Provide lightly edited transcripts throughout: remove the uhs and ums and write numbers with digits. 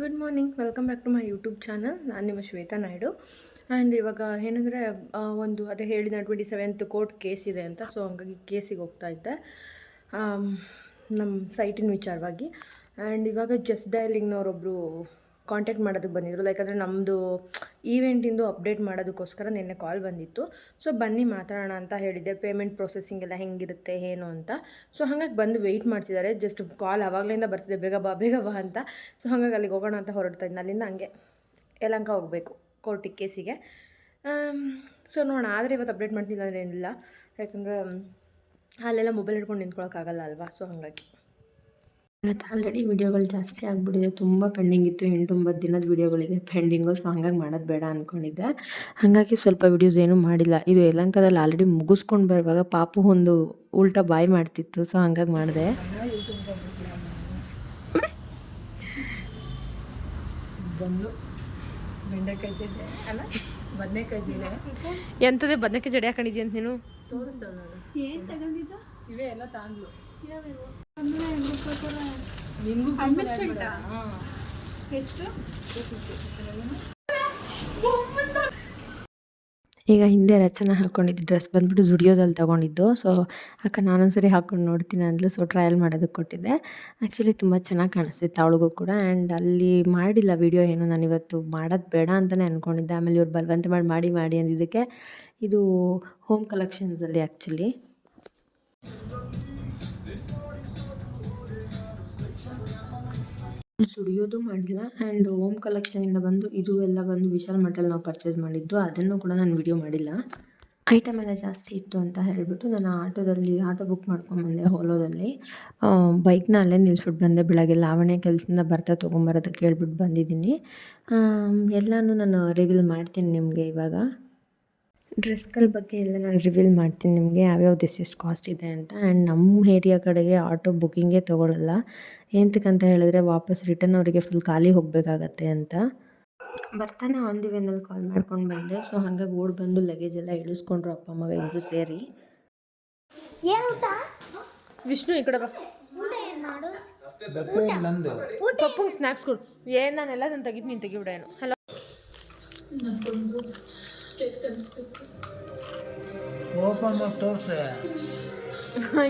Good morning, welcome back to my YouTube channel. ನಾನು ನಿಮ್ಮ Shweta Naidu. And ಇವಾಗ ಏನಂದರೆ ಅದೇ ಹೇಳಿದ 27th ಕೋರ್ಟ್ ಕೇಸ್ ಇದೆ ಅಂತ. ಸೊ ಹಂಗಾಗಿ ಕೇಸಿಗೆ ಹೋಗ್ತಾ ಇದ್ದೆ ನಮ್ಮ ಸೈಟಿನ ವಿಚಾರವಾಗಿ. ಆ್ಯಂಡ್ ಇವಾಗ ಜಸ್ಟ್ ಡಯಲಿಂಗ್ನವರೊಬ್ಬರು ಕಾಂಟ್ಯಾಕ್ಟ್ ಮಾಡೋದಕ್ಕೆ ಬಂದಿದ್ರು. ಲೈಕ್ ಅಂದರೆ ನಮ್ಮದು ಈವೆಂಟಿಂದು ಅಪ್ಡೇಟ್ ಮಾಡೋದಕ್ಕೋಸ್ಕರ ನಿನ್ನೆ ಕಾಲ್ ಬಂದಿತ್ತು. ಸೊ ಬನ್ನಿ ಮಾತಾಡೋಣ ಅಂತ ಹೇಳಿದ್ದೆ. ಪೇಮೆಂಟ್ ಪ್ರೊಸೆಸಿಂಗ್ ಎಲ್ಲ ಹೆಂಗಿರುತ್ತೆ ಏನು ಅಂತ. ಸೊ ಹಾಗಾಗಿ ಬಂದು ವೆಯ್ಟ್ ಮಾಡ್ತಿದ್ದಾರೆ. ಜಸ್ಟ್ ಕಾಲ್ ಆವಾಗಲಿಂದ ಬರ್ತಿದೆ, ಬೇಗ ಬಾ ಅಂತ. ಸೊ ಹಾಗಾಗಿ ಅಲ್ಲಿಗೆ ಹೋಗೋಣ ಅಂತ ಹೊರಡ್ತಾ ಇದ್ದೀನಿ. ಅಲ್ಲಿಂದ ಹಂಗೆ ಯಲಹಂಕ ಹೋಗಬೇಕು ಕೋರ್ಟಿಗೆ, ಕೇಸಿಗೆ. ಸೊ ನೋಡೋಣ. ಆದರೆ ಇವತ್ತು ಅಪ್ಡೇಟ್ ಮಾಡ್ತಿಲ್ಲ ಅಂದರೆ ಏನಿಲ್ಲ, ಯಾಕಂದರೆ ಅಲ್ಲೆಲ್ಲ ಮೊಬೈಲ್ ಹಿಡ್ಕೊಂಡು ನಿಂತ್ಕೊಳ್ಳೋಕ್ಕಾಗಲ್ಲ ಅಲ್ವಾ. ಸೊ ಹಾಗಾಗಿ ಇವತ್ತು ಆಲ್ರೆಡಿ ವೀಡಿಯೋಗಳು ಜಾಸ್ತಿ ಆಗಿಬಿಟ್ಟಿದೆ. ತುಂಬ ಪೆಂಡಿಂಗ್ ಇತ್ತು. 8-9 ದಿನದ ವೀಡಿಯೋಗಳಿದೆ ಪೆಂಡಿಂಗು. ಸೊ ಹಂಗಾಗಿ ಮಾಡೋದು ಬೇಡ ಅಂದ್ಕೊಂಡಿದ್ದೆ. ಹಾಗಾಗಿ ಸ್ವಲ್ಪ ವೀಡಿಯೋಸ್ ಏನೂ ಮಾಡಿಲ್ಲ. ಇದು ಯಲಹಂಕದಲ್ಲಿ ಆಲ್ರೆಡಿ ಮುಗಿಸ್ಕೊಂಡು ಬರುವಾಗ ಪಾಪು ಒಂದು ಉಲ್ಟಾ ಬಾಯ್ ಮಾಡ್ತಿತ್ತು. ಸೊ ಹಂಗಾಗಿ ಮಾಡಿದೆ. ಬಂದು ಬೆಂಡೆಕಾಯಿ ಜಡೆ ಅಲ್ಲ, ಬದನೆಕಾಯಿ ಜಡೆ. ಎಂಥದೇ ಬದನೆಕಾಯಿ ಜಡೆ ಹಾಕೊಂಡಿದ್ಯ ಅಂತ ನೀನು ತೋರಿಸ್ತಾಳೆ. ನಾನು ಏನು ತಗೊಂಡಿದ್ದ? ಇವೇ ಎಲ್ಲ ತಾಂಡ್ಲು. ಎಷ್ಟು? ಈಗ ಹಿಂದೆ ರಚನೆ ಹಾಕ್ಕೊಂಡಿದ್ದು ಡ್ರೆಸ್ ಬಂದ್ಬಿಟ್ಟು ಜುಡಿಯೋದಲ್ಲಿ ತೊಗೊಂಡಿದ್ದು. ಸೊ ಅಕ್ಕ ನಾನೊಂದ್ಸರಿ ಹಾಕ್ಕೊಂಡು ನೋಡ್ತೀನಿ ಅಂದ್ಲು. ಸೊ ಟ್ರಯಲ್ ಮಾಡೋದಕ್ಕೆ ಕೊಟ್ಟಿದ್ದೆ. ಆ್ಯಕ್ಚುಲಿ ತುಂಬ ಚೆನ್ನಾಗಿ ಕಾಣಿಸ್ತಿತ್ತು ಅವಳಿಗೂ ಕೂಡ. ಆ್ಯಂಡ್ ಅಲ್ಲಿ ಮಾಡಿಲ್ಲ ವೀಡಿಯೋ ಏನು, ನಾನು ಇವತ್ತು ಮಾಡೋದು ಬೇಡ ಅಂತಲೇ ಅಂದ್ಕೊಂಡಿದ್ದೆ. ಆಮೇಲೆ ಇವ್ರು ಬಲವಂತ ಮಾಡಿ ಅಂದಿದ್ದಕ್ಕೆ ಇದು ಹೋಮ್ ಕಲೆಕ್ಷನ್ಸಲ್ಲಿ ಆ್ಯಕ್ಚುಲಿ ಸ್ಟುಡಿಯೋದು ಮಾಡಿಲ್ಲ. ಆ್ಯಂಡ್ ಹೋಮ್ ಕಲೆಕ್ಷನಿಂದ ಬಂದು ಇದು ಎಲ್ಲ ಬಂದು ವಿಶಾಲ್ ಮಠಲ್ಲಿ ನಾವು ಪರ್ಚೇಸ್ ಮಾಡಿದ್ದು. ಅದನ್ನು ಕೂಡ ನಾನು ವಿಡಿಯೋ ಮಾಡಿಲ್ಲ. ಐಟಮ್ ಎಲ್ಲ ಜಾಸ್ತಿ ಇತ್ತು ಅಂತ ಹೇಳಿಬಿಟ್ಟು ನಾನು ಆಟೋ ಬುಕ್ ಮಾಡ್ಕೊಂಬಂದೆ ಹೋಲೋದಲ್ಲಿ. ಬೈಕ್ನ ಅಲ್ಲೇ ನಿಲ್ಲಿಸ್ಬಿಟ್ಟು ಬಂದೆ. ಬೆಳಗ್ಗೆ ಲಾವಣ್ಯ ಕೆಲಸದಿಂದ ಬರ್ತಾ ತೊಗೊಂಬರೋದಕ್ಕೆ ಹೇಳ್ಬಿಟ್ಟು ಬಂದಿದ್ದೀನಿ. ಎಲ್ಲನೂ ನಾನು ರಿವೀಲ್ ಮಾಡ್ತೀನಿ ನಿಮಗೆ ಇವಾಗ. ಡ್ರೆಸ್ಗಳ ಬಗ್ಗೆ ಎಲ್ಲ ನಾನು ರಿವೀಲ್ ಮಾಡ್ತೀನಿ ನಿಮಗೆ, ಯಾವ್ಯಾವ್ದು ಎಷ್ಟೆಷ್ಟು ಕಾಸ್ಟ್ ಇದೆ ಅಂತ. ಆ್ಯಂಡ್ ನಮ್ಮ ಏರಿಯಾ ಕಡೆಗೆ ಆಟೋ ಬುಕ್ಕಿಂಗೇ ತೊಗೊಳ್ಳಲ್ಲ. ಎಂತಕ್ಕಂತ ಹೇಳಿದ್ರೆ ವಾಪಸ್ ರಿಟರ್ನ್ ಅವರಿಗೆ ಫುಲ್ ಖಾಲಿ ಹೋಗಬೇಕಾಗತ್ತೆ ಅಂತ. ಬರ್ತಾನೆ ಆನ್ ದಿ ವೇನಲ್ಲಿ ಕಾಲ್ ಮಾಡ್ಕೊಂಡು ಬಂದೆ. ಸೊ ಹಾಗಾಗಿ ಓಡಿ ಬಂದು ಲಗೇಜ್ ಎಲ್ಲ ಇಳಿಸ್ಕೊಂಡ್ರು ಅಪ್ಪ ಮಗ ಇಬ್ಬರು ಸೇರಿ. ವಿಷ್ಣು ಈ ಕಡೆ ಬಾ. ಪಪ್ಪಂಗೆ ಸ್ನ್ಯಾಕ್ಸ್ ಕೊಡು. ಏನು ನಾನೆಲ್ಲ ನಾನು ತೆಗಿದು ನೀನು ತೆಗಿಬಿಡ ಏನು. ಹಲೋ,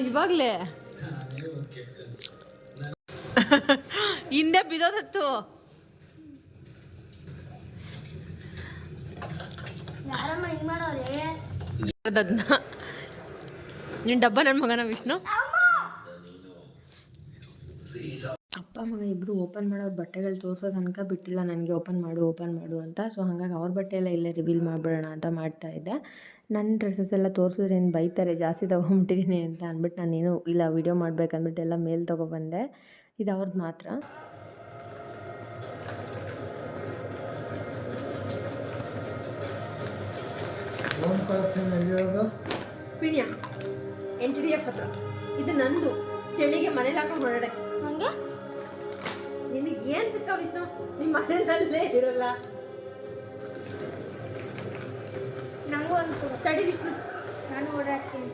ಇವಾಗಲೇ ಹಿಂದೆ ಬಿದೋದತ್ತು. ನಿನ್ನ ಡಬ್ಬ ನನ್ನ ಮಗನ ವಿಷ್ಣು. ಅಪ್ಪ ಮಗ ಇಬ್ಬರು ಓಪನ್ ಮಾಡೋ ಬಟ್ಟೆಗಳು ತೋರಿಸೋ ತನಕ ಬಿಟ್ಟಿಲ್ಲ ನನಗೆ, ಓಪನ್ ಮಾಡು ಅಂತ. ಸೊ ಹಾಗಾಗಿ ಅವ್ರ ಬಟ್ಟೆ ಎಲ್ಲ ಇಲ್ಲೇ ರಿವೀಲ್ ಮಾಡಿಬಿಡೋಣ ಅಂತ ಮಾಡ್ತಾಯಿದ್ದೆ. ನನ್ನ ಡ್ರೆಸ್ಸಸ್ ಎಲ್ಲ ತೋರಿಸಿದ್ರೆ ಏನು ಬೈತಾರೆ, ಜಾಸ್ತಿ ತೊಗೊಂಬಿಟ್ಟಿದ್ದೀನಿ ಅಂತ ಅಂದ್ಬಿಟ್ಟು ನಾನೇನು ಇಲ್ಲ, ವೀಡಿಯೋ ಮಾಡ್ಬೇಕಂದ್ಬಿಟ್ಟು ಎಲ್ಲ ಮೇಲೆ ತೊಗೊಬಂದೆ. ಇದು ಅವ್ರದ್ದು ಮಾತ್ರ. ಪಿಣ್ಯ NTDF ಹತ್ರ ಇದು ನಂದು. ಚಳಿಗೆ ಮನೇಲಿ ಹಾಕೊಂಡು ಹೊರಡೆ. ಹಂಗೆ ನಿನಗೆ ಏನು ಬೇಕಾ ವಿಷ್ಣು, ನಿಮ್ಮ ಮನೆಯಲ್ಲೇ ಇರೋಲ್ಲ. ನಂಗೂ ಒಂದು ತಡಿ ವಿಷ್ಣು, ನಾನು ಓಡಾಡ್ತೀನಿ.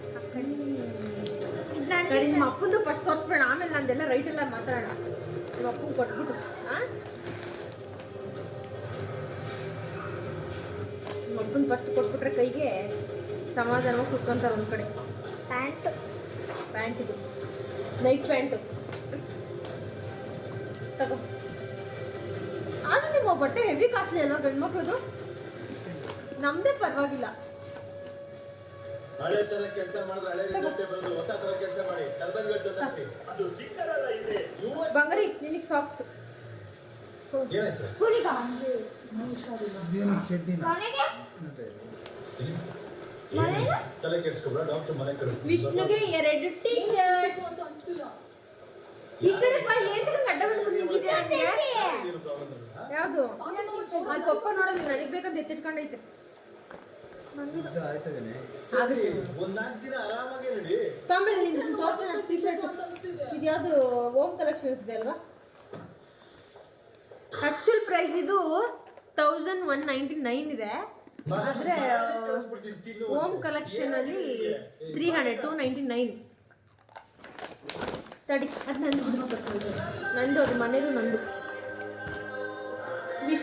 ತಡಿ, ನಿಮ್ಮ ಅಪ್ಪಂದು ಫಸ್ಟ್ ತೋರಿಸ್ಬೇಡ, ಆಮೇಲೆ ನಂದೆಲ್ಲ ರೈಟೆಲ್ಲ ಮಾತಾಡೋಣ. ನಿಮ್ಮ ಅಪ್ಪಂಗೆ ಕೊಟ್ಬಿಟ್ಟು ನಿಮ್ಮ ಅಪ್ಪನ ಫಸ್ಟ್ ಕೊಟ್ಬಿಟ್ರೆ ಕೈಗೆ ಸಮಾಧಾನವಾಗಿ ಕುತ್ಕೊಂತಾರೆ ಒಂದು ಕಡೆ. ಪ್ಯಾಂಟ್ ಇದು ನೈಟ್ ಪ್ಯಾಂಟು ತಗೋ. ಆದರೂ ನಿಮ್ಮ ಬಟ್ಟೆ ಹೆವಿ ಕಾಸ್ಟ್ಲಿ ಅಲ್ವಾ ಗಂಡು ಮಕ್ಕಳದು? ನಮ್ದೇ ಪರವಾಗಿಲ್ಲ. ಬಂಗಾರಿ ನಿನಗೆ ಸಾಕ್ಸ್ ವಿಷ್ಣುಗೆ 2 ಟೀ ಶರ್ಟ್. ಈ ಕಡೆ ಯಾವುದು ಅದು ಪಪ್ಪ ನೋಡೋದು ನನಗೆ ಬೇಕಂತ ಎತ್ತಿಟ್ಕೊಂಡೈತೆ. ಇದು ಯಾವುದು ಹೋಮ್ ಕಲೆಕ್ಷನ್ಸ್ ಇದೆ ಅಲ್ವಾ? ಆಕ್ಚುಲ್ ಪ್ರೈಸ್ ಇದು 1199 ಇದೆ. ಆದರೆ ಹೋಮ್ ಕಲೆಕ್ಷನ್ ಅಲ್ಲಿ 299. ತಡಿ, ಅದು ನಂದು ನಂದು ಅದು ಮನೆದು ನಂದು.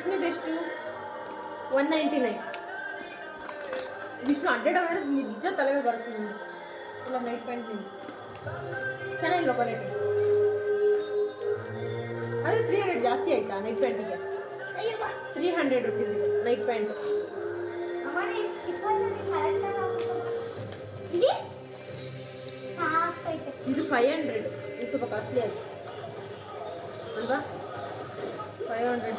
ವಿಷ್ಣುದೆಷ್ಟು 199. ವಿಷ್ಣು 100 ಅವರ್ ನಿಜ ತಲೆಗೆ ಬರುತ್ತೆ ನನಗೆ. ಇಲ್ಲ ನೈಟ್ ಪ್ಯಾಂಟ್ ನಿಂದು ಚೆನ್ನಾಗಿಲ್ವಾ ಕ್ವಾಲಿಟಿ? ಅದೇ 300 ಜಾಸ್ತಿ ಆಯ್ತಾ ನೈಟ್ ಪ್ಯಾಂಟಿಗೆ? 300 ರುಪೀಸ್ ಇದೆ ನೈಟ್ ಪ್ಯಾಂಟು. ಇದು 500. ಇದು ಸ್ವಲ್ಪ ಕಾಸ್ಟ್ಲಿ ಆಯ್ತು ಅಲ್ವಾ? 500.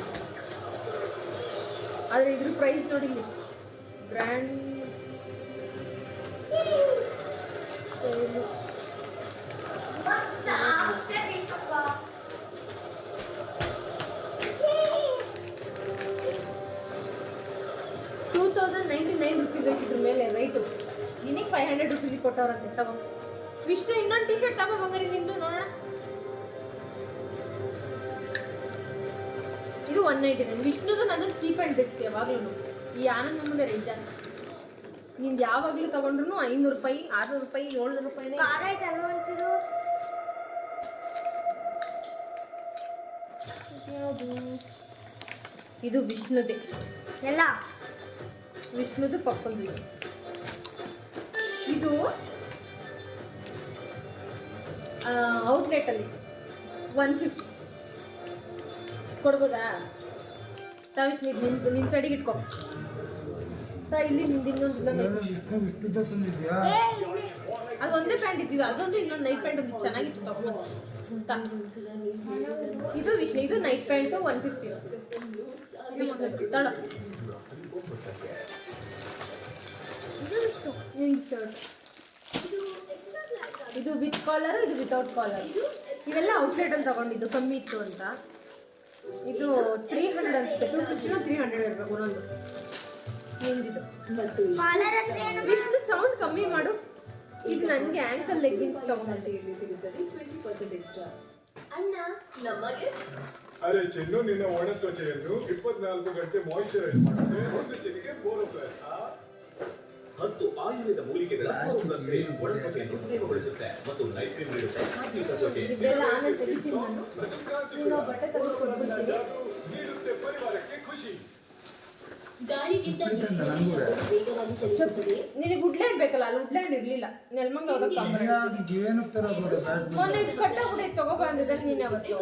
ಆದರೆ ಇದ್ರ ಪ್ರೈಸ್ ನೋಡಿ, ಬ್ರ್ಯಾಂಡ್ 2099 ರುಪೀಸ್ ಇದ್ರ ಮೇಲೆ ರೈಟು. ನಿನಗೆ 500 ರುಪೀಸ್ ಕೊಟ್ಟವ್ರಂತೆ. ತಗೋ ವಿಷ್ಣು, ಇನ್ನೊಂದು ಟಿ ಶರ್ಟ್ ತಗೋ ಬಂಗಾರಿ ನಿಂದು ನೋಡೋಣ. ಇದು 199. ವಿಷ್ಣುದು ನಂದು ಚೀಪ್ ಆ್ಯಂಡ್ ಬೆಸ್ಟ್ ಯಾವಾಗಲೂ. ಈ ಆನಂದ್ ಮುಂದೆ ರೇಂಜ್ ಅಂತ ನಿಂದು ಯಾವಾಗಲೂ ತಗೊಂಡ್ರು 500 ರೂಪಾಯಿ, 600 ರೂಪಾಯಿ, 700 ರೂಪಾಯಿನೇ. ಇದು ವಿಷ್ಣುದೇ ಎಲ್ಲ. ವಿಷ್ಣುದು ಪಪ್ಪಂದು. ಇದು ಔಟ್ಲೆಟಲ್ಲಿ 150 ಕೊಡ್ಬೋದಾ? ವಿಷ್ಣು ಇದು ನಿನ್ನ ಸೈಡಿಗೆ ಇಟ್ಕೊ. ಇಲ್ಲಿ ಅದು ಒಂದೇ ಪ್ಯಾಂಟ್ ಇದ್ದಿದ್ದು, ಅದೊಂದು ಇನ್ನೊಂದು ನೈಟ್ ಪ್ಯಾಂಟ್ ಒಂದು ಚೆನ್ನಾಗಿತ್ತು ತಗೊಂಡು. ಇದು ವಿಷ್ಣು, ಇದು ನೈಟ್ ಪ್ಯಾಂಟು 150 ವಿಷ್ಣು ತಡ. ಇದು ವಿತ್ ಕಾಲರ್, ಇದು ವಿತೌಟ್ ಕಾಲರ್. ಇವೆಲ್ಲ ಔಟ್ಲೆಟ್ ಅಂತ ತಗೊಂಡಿದ್ದು, ಕಮ್ಮಿ ಇತ್ತು ಅಂತ. ಇದು 300 ಅನ್ಸುತ್ತೆ. 250 300 ಇರಬೇಕು ಒಂದೊಂದು. ನಿಂದಿದು ವಿಷ್ಣು ಸೌಂಡ್ ಕಮ್ಮಿ ಮಾಡು. ಇದು ನನಗೆ ಆ್ಯಂಕಲ್ ಲೆಗ್ಗಿನ್ಸ್ ತಗೊಂಡು ಸಿಗುತ್ತದೆ 20% ಎಕ್ಸ್ಟ್ರಾ. ಅಣ್ಣ ನಮಗೆ ಅರೆ ಚೆನ್ನು, ನಿನ್ನ ಒಣ ತ್ವಚೆಯನ್ನು 24 ಗಂಟೆ ಮಾಯಿಶ್ಚರೈಸ್ ಮಾಡುತ್ತೆ. ಒಂದು ಚೆನ್ನಿಗೆ ಬೋರೋಪ್ಲಸ್ 10 ಆಯುರ್ವೇದ ಮೂಲಿಕೆಗಳ ಬೋರೋಪ್ಲಸ್ಗೆ ಒಣ ತ್ವಚೆಯನ್ನು ತೇವಗೊಳಿಸುತ್ತೆ ಮತ್ತು ನೈಟ್ ಕ್ರೀಮ್ ನೀಡುತ್ತೆ. ಕಾಂತಿಯುತ ತ್ವಚೆ ನೀಡುತ್ತೆ ಪರಿವಾರಕ್ಕೆ ಖುಷಿ. ಗಾಳಿಗಿಂತ ವೇಗವಾಗಿ ಚಲಿಸುತ್ತದೆ. ನಿನಗೆ ವುಡ್ಲ್ಯಾಂಡ್ ಬೇಕಲ್ಲ? ಅಲ್ಲಿ ವುಡ್ಲ್ಯಾಂಡ್ ಇರಲಿಲ್ಲ. ನೆಲಮಂಗಲ ಮೊನ್ನೆ ಕಟ್ಟಾಗ್ಬಿಟ್ಟು ತಗೋಬಂದಿದ್ದಲ್ಲಿ ನೀನು ಅವತ್ತು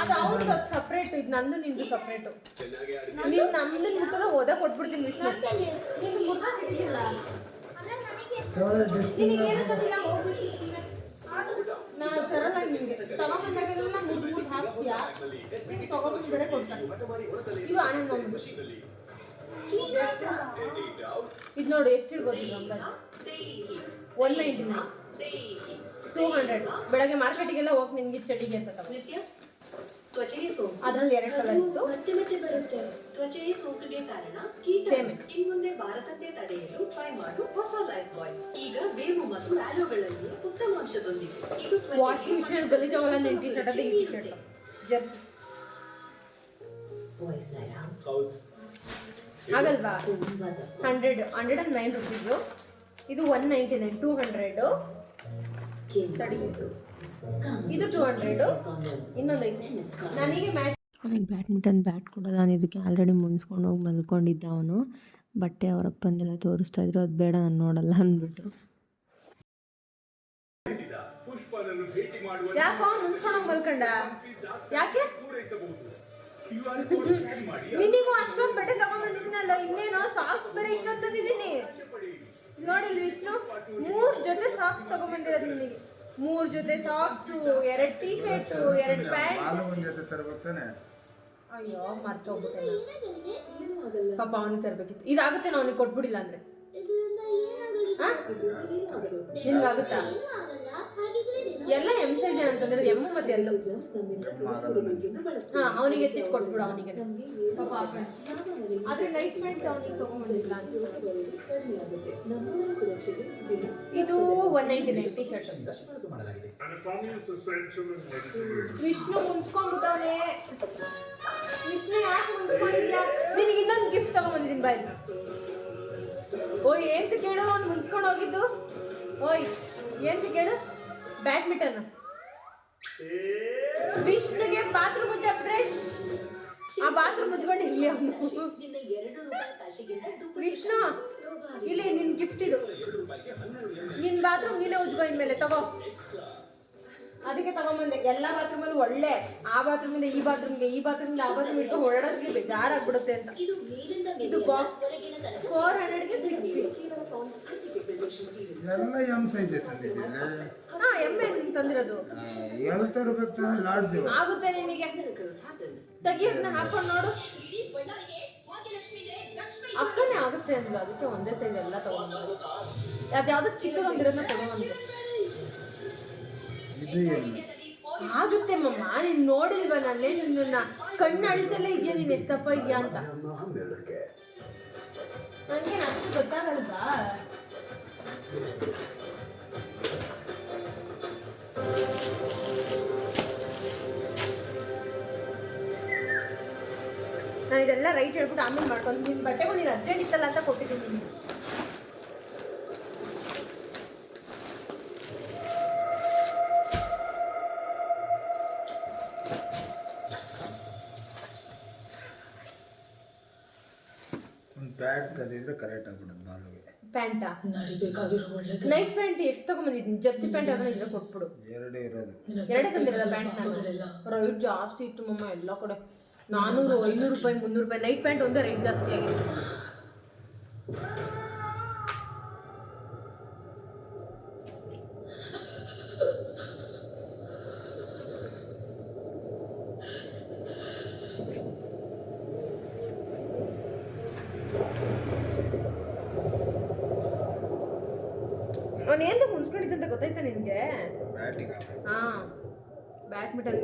ಅದು ಅವ್ರದ್ದು ಸಪ್ರೇಟು, ಇದು ನಂದು ನಿಂದು ಸಪ್ರೇಟು. ನೀನು ನಮ್ದು ಮುಟ್ಟದ ಓದಕ್ಕೆ ಕೊಟ್ಬಿಡ್ತೀನಿ ವಿಷ್ಣು. ನೀನು ಮುಟ್ಟ ಹಿಡಿದಿಲ್ಲ, ನಿನಗೆ ಏನು ಗೊತ್ತಿಲ್ಲ. ಹೋಗ್ಬಿಟ್ಟು ನಾನು ತರಲ್ಲ, ನಿಮಗೆ ತಗೊಂಬಂದಾಗೆಲ್ಲ ಮುಟ್ಬಿಟ್ಟು ಹಾಕ್ತೀಯಾ? ನೀನು ತಗೊಂಡು ಬೇರೆ ಕೊಡ್ತಾನೆ. ಇದು ಆನಂದ್ ನಮ್ಮದು. ಇದು ನೋಡಿ ಎಷ್ಟು ಇರ್ಬೋದು? 199, 200. ಬೆಳಗ್ಗೆ ಮಾರ್ಕೆಟಿಗೆಲ್ಲ ಹೋಗಿ ನಿನ್ಗೆ ಚಡಿಗೆ ಅಂತ ತಗೋ. ತ್ವಚೆಗೆ ಸೋಂಕು ಅದ್ರಲ್ಲಿ 2 ಕಲರ್ ಇತ್ತು. ಮತ್ತೆ ಬರುತ್ತೆ. ತ್ವಚೆಗೆ ಸೋಂಕಿಗೆ ಕಾರಣ ಕೀಟ. ಇನ್ಮುಂದೆ ಭಾರತಕ್ಕೆ ತಡೆಯಲು ಟ್ರೈ ಮಾಡು ಹೊಸ ಲೈಫ್ ಬಾಯ್. ಈಗ ಬೇವು ಮತ್ತು ಆಲೋಗಳಲ್ಲಿ ಉತ್ತಮ ಅಂಶದೊಂದಿಗೆ ಇದು ವಾಷಿಂಗ್ ಮಿಷನ್ ಗಲೀಜಾಗಲ್ಲ. ನಿನ್ನ ಟಿ ಶರ್ಟ್ ಅದೇ ಟಿ ಶರ್ಟ್ ಜರ್ಸಿ ಆಗಲ್ವಾ? 109 ರುಪೀಸು. ಇದು 199, 200. ಇದು 200. ಇನ್ನೊಂದು ಐತೆ ನನಗೆ ಮ್ಯಾಚ್. ಅವನಿಗೆ ಬ್ಯಾಡ್ಮಿಂಟನ್ ಬ್ಯಾಟ್ ಕೊಡೋದು. ನಾನು ಇದಕ್ಕೆ ಆಲ್ರೆಡಿ ಮುನ್ಸ್ಕೊಂಡು ಹೋಗಿ ಮಲ್ಕೊಂಡಿದ್ದ ಅವನು. ಬಟ್ಟೆ ಅವರಪ್ಪಂದೆಲ್ಲ ತೋರಿಸ್ತಾ ಇದ್ರು, ಅದು ಬೇಡ ನಾನು ನೋಡಲ್ಲ ಅಂದ್ಬಿಟ್ಟು. ಯಾಕೋ ಮುನ್ಸ್ಕೊಂಡು ಹೋಗಿ ಮಲ್ಕೊಂಡ? ಯಾಕೆ ನಿನಗೂ ಅಷ್ಟೊಂದು ಬಟ್ಟೆ ತಗೊಂಡ್ಬಂದಿದ್ದೀನಲ್ಲ, ಇನ್ನೇನೋ ಸಾಕ್ಸ್ ಬೇರೆ ಇಷ್ಟೊಂದು ತಂದಿದ್ದೀನಿ. ನೋಡಿಲ್ಲ ವಿಷ್ಣು, 3 ಜೊತೆ ಸಾಕ್ಸ್ ತಗೊಂಡ್ಬಂದಿರೋದು ನಿನಗೆ. 3 ಜೊತೆ ಸಾಕ್ಸು, 2 ಟಿ ಶರ್ಟು, 2 ಪ್ಯಾಂಟ್. ಅಯ್ಯೋ ಮರ್ತೋಗ್ಬಿಟ್ಟೆ. ಪಾಪ ಅವನಿಗೆ ತರಬೇಕಿತ್ತು. ಇದಾಗುತ್ತೆ, ನಾವು ಅವನಿಗೆ ಕೊಟ್ಬಿಡಿಲ್ಲ ಅಂದರೆ ನಿನ್ಗಾಗುತ್ತಾ? ಎಲ್ಲ ಎಮ್ ಸೈಜ್ ಅಂತಂದ್ರೆ ಎಮ್ಮು ಮತ್ತೆ ಎಲ್ಲ. ಹಾಂ, ಅವನಿಗೆ ಎತ್ತಿಟ್ಟು ಕೊಟ್ಬಿಡು ಅವನಿಗೆ. ಆದರೆ ನೈಟ್ ಪ್ಯಾಂಟ್ ಅವನಿಗೆ ತೊಗೊಂಬಂದಿಲ್ಲ. ಇದು 199 ಟಿ ಶರ್ಟ್. ವಿಷ್ಣು ಮುನ್ಸ್ಕೊಂಡ್ಬಿಟ್ಟವನೇ. ವಿಷ್ಣು ಯಾಕೆ ಮುನ್ಸ್ಕೊಂಡಿದ್ಯಾ? ನಿನಗೆ ಇನ್ನೊಂದು ಗಿಫ್ಟ್ ತಗೊಂಬಂದಿದ್ದೀನಿ ಬಾಯ್. ಓಯ್ ಏಂತ ಕೇಳು, ಅವ್ನು ಮುನ್ಸ್ಕೊಂಡು ಹೋಗಿದ್ದು. ಓಯ್ ಏಂತ ಕೇಳು? ಬ್ಯಾಡ್ಮಿಂಟನ್. ವಿಷ್ಣುಗೆ ಬಾತ್ರೂಮ್ ಬ್ರಷ್ ಆ ಬಾತ್ರೂಮ್ ಮುಚ್ಕೊಂಡು ಇರ್ಲಿ ಅವನು. ನಿನ್ನ 2 ರೂಪಾಯಿ ಸಾಶಿಗಿಂತ ದುಪ್ಪಟ್ಟು ವಿಷ್ಣು ದುಬಾರಿ. ಇಲ್ಲಿ ನಿನ್ ಗಿಫ್ಟ್ ಇದು. ನಿನ್ ಬಾತ್ರೂಮ್ ನೀನೇ ಉಜ್ಕೋ ಇನ್ಮೇಲೆ ತಗೋ. ಅದಕ್ಕೆ ತಗೊಂಬಂದೆ. ಎಲ್ಲ ಬಾತ್ರೂಮಲ್ಲಿ ಒಳ್ಳೆ, ಆ ಬಾತ್ರೂಮಿಂದ ಈ ಬಾತ್ರೂಮ್ಗೆ, ಈ ಬಾತ್ರೂಮಿಂದ ಆ ಬಾತ್ರೂಮ್ ಇಟ್ಕೊಂಡು ಹೊರಡೋದಕ್ಕೆ ಬೇಜಾರಾಗ್ಬಿಡುತ್ತೆ ಅಂತ. ಇದು ಮೇಲಿಂದ ಇದು ಬಾಕ್ಸ್ 400ಗೆ 60. ಎಲ್ಲ ಎಮ್ ಸೈಜ್ ತಂದಿದ್ದೀರಾ? ಹಾ ಎಮ್ಮೆ ತಂದಿರೋದು ಎಲ್ಲಿ ತರಬೇಕು ತಾನೆ? ಲಾಡ್ಜು ಆಗುತ್ತೆ ನಿನಗೆ. ತೆಗಿಯೋದನ್ನ ಹಾಕೊಂಡು ನೋಡು. ಅಕ್ಕನೇ ಆಗುತ್ತೆ ಅಂದ್ಲು, ಅದಕ್ಕೆ ಒಂದೇ ಸೈಜ್ ಎಲ್ಲ ತಗೊಂಡು ಅದ್ಯಾವುದೋ ಚಿಕ್ಕದೊಂದಿರೋದನ್ನ ತಗೊಂಡ್ಬಂದು. ಇದು ಏನು? ಆಗುತ್ತೆ ಮಮ್ಮ, ನೀನ್ ನೋಡಿಲ್ವ ನಾನೇ ನಿನ್ನ ಕಣ್ಣು ಅಳ್ತಲ್ಲೇ ಇದೆಯಾ ನೀನ್ ಎಷ್ಟಪ್ಪ ಇದೆಯಾ ಅಂತ. ನನಗೆ ಅಷ್ಟು ಗೊತ್ತಾಗಲ್ವಾ. ನಾನು ಇದೆಲ್ಲ ರೈಟ್ ಹೇಳ್ಬಿಟ್ಟು ಆಮೇಲೆ ಮಾಡ್ಕೊಂಡು ನಿನ್ನ ಬಟ್ಟೆಗಳು ನೀನು ಅರ್ಜೆಂಟ್ ಇತ್ತಲ್ಲ ಅಂತ ಕೊಟ್ಟಿದ್ದೀನಿ ನಿಮಗೆ. ಒಂದು ಪ್ಯಾಡ್ ತಂದಿದ್ರೆ ಕರೆಕ್ಟ್ ಆಗ್ಬಿಡುತ್ತೆ ಬಾಲ್ಗೆ. ಪ್ಯಾಂಟಾ ನೈಟ್ ಪ್ಯಾಂಟ್ ಎಷ್ಟು ತಗೊಂಬಂದಿದ್ದೀನಿ? ಜರ್ಸಿ ಪ್ಯಾಂಟ್ ಅದನ್ನ ಇದ್ರೆ ಕೊಟ್ಬಿಡು. ಎರಡೇ ಇರೋದು. ಎರಡೇ ತಂದಿರಲ್ಲ ಪ್ಯಾಂಟ್. ನಾನು ರೈಟ್ ಜಾಸ್ತಿ ಇತ್ತು ಮಮ್ಮ ಎಲ್ಲ ಕಡೆ. 400, 500 ರೂಪಾಯಿ, 300 ರೂಪಾಯಿ. ನೈಟ್ ಪ್ಯಾಂಟ್ ಒಂದೇ ರೈಟ್ ಜಾಸ್ತಿ ಆಗಿದೆ. ಅವನು ಏನು ಮುನ್ಸ್ಕೊಂಡಿದ್ದಂತ ಗೊತ್ತಾಯ್ತಾ ನಿನಗೆ? ಬ್ಯಾಟಿಗೆ ಹಾಂ, ಬ್ಯಾಡ್ಮಿಂಟನ್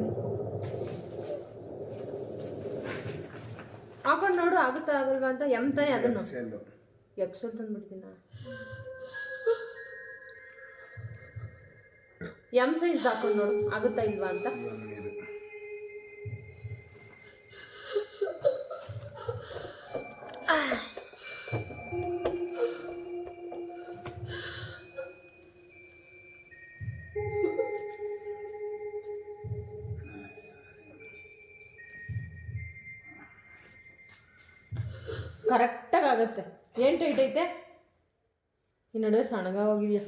ಹಾಕೊಂಡು ನೋಡು ಆಗುತ್ತಾ ಆಗಲ್ವಾ ಅಂತ. ಎಮ್ ತಾನೆ ಅದನ್ನು ಎಕ್ಸೆಲ್ಲು. ಎಕ್ಸೆಲ್ ತಂದ್ಬಿಡ್ತೀನ. ಎಮ್ ಸೈಜ್ ಹಾಕೊಂಡು ನೋಡು ಆಗುತ್ತಾ ಇಲ್ವಾ ಅಂತ. ಇದು ಕರೆಕ್ಟಾಗಿ ಆಗುತ್ತೆ. ಏನು ಟೈಟ್ ಐತೆ ಈ ನಡುವೆ ಸಣ್ಣಗ ಹೋಗಿದ್ಯಾ.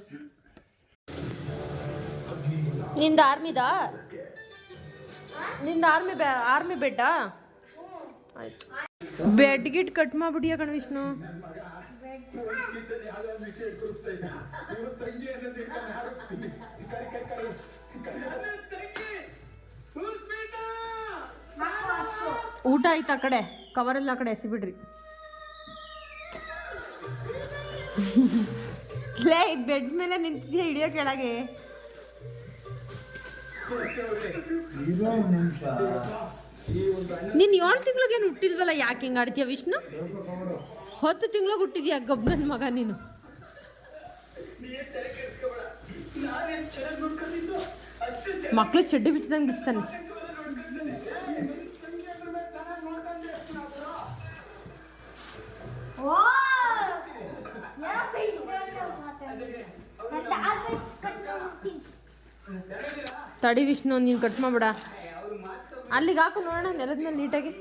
ನಿಂದ ಆರ್ಮಿದಾ? ನಿಂದ ಆರ್ಮಿ ಬೆಡ್ಡಾ? ಆಯ್ತು. ಬೆಡ್ ಗಿಟ್ ಕಟ್ ಮಾಡ್ಬಿಡಿಯ ಕಣ ವಿಷ್ಣು. ಊಟ ಆಯ್ತು. ಆ ಕಡೆ ಕವರೆಲ್ಲ ಆ ಕಡೆ ಎಸಿಬಿಡ್ರಿ. ಲೇ ಬೆಡ್ ಮೇಲೆ ನಿಂತಿದ್ಯಾ, ಹಿಡಿಯೋ ಕೆಳಗೆ. ಇರೋ ಒಂದು ನಿಮಿಷ. ನೀನು 7 ತಿಂಗಳಿಗೇನು ಹುಟ್ಟಿಲ್ವಲ್ಲ, ಯಾಕೆ ಹಿಂಗೆ ಆಡ್ತೀಯ ವಿಷ್ಣು? 10 ತಿಂಗಳಿಗೆ ಹುಟ್ಟಿದ್ಯಾ ಗಬ್ಬನ ಮಗ ನೀನು. ಮಕ್ಳು ಚಡ್ಡಿ ಬಿಚ್ಚಿದಂಗೆ ಬಿಚ್ತಾನೆ. ತಡಿ ವಿಷ್ಣು, ನೀನು ಕಟ್ ಮಾಡ್ಬೇಡ. ಅಲ್ಲಿಗೆ ಹಾಕು ನೋಡೋಣ, ನೆಲದ ಮೇಲೆ ನೀಟಾಗಿ.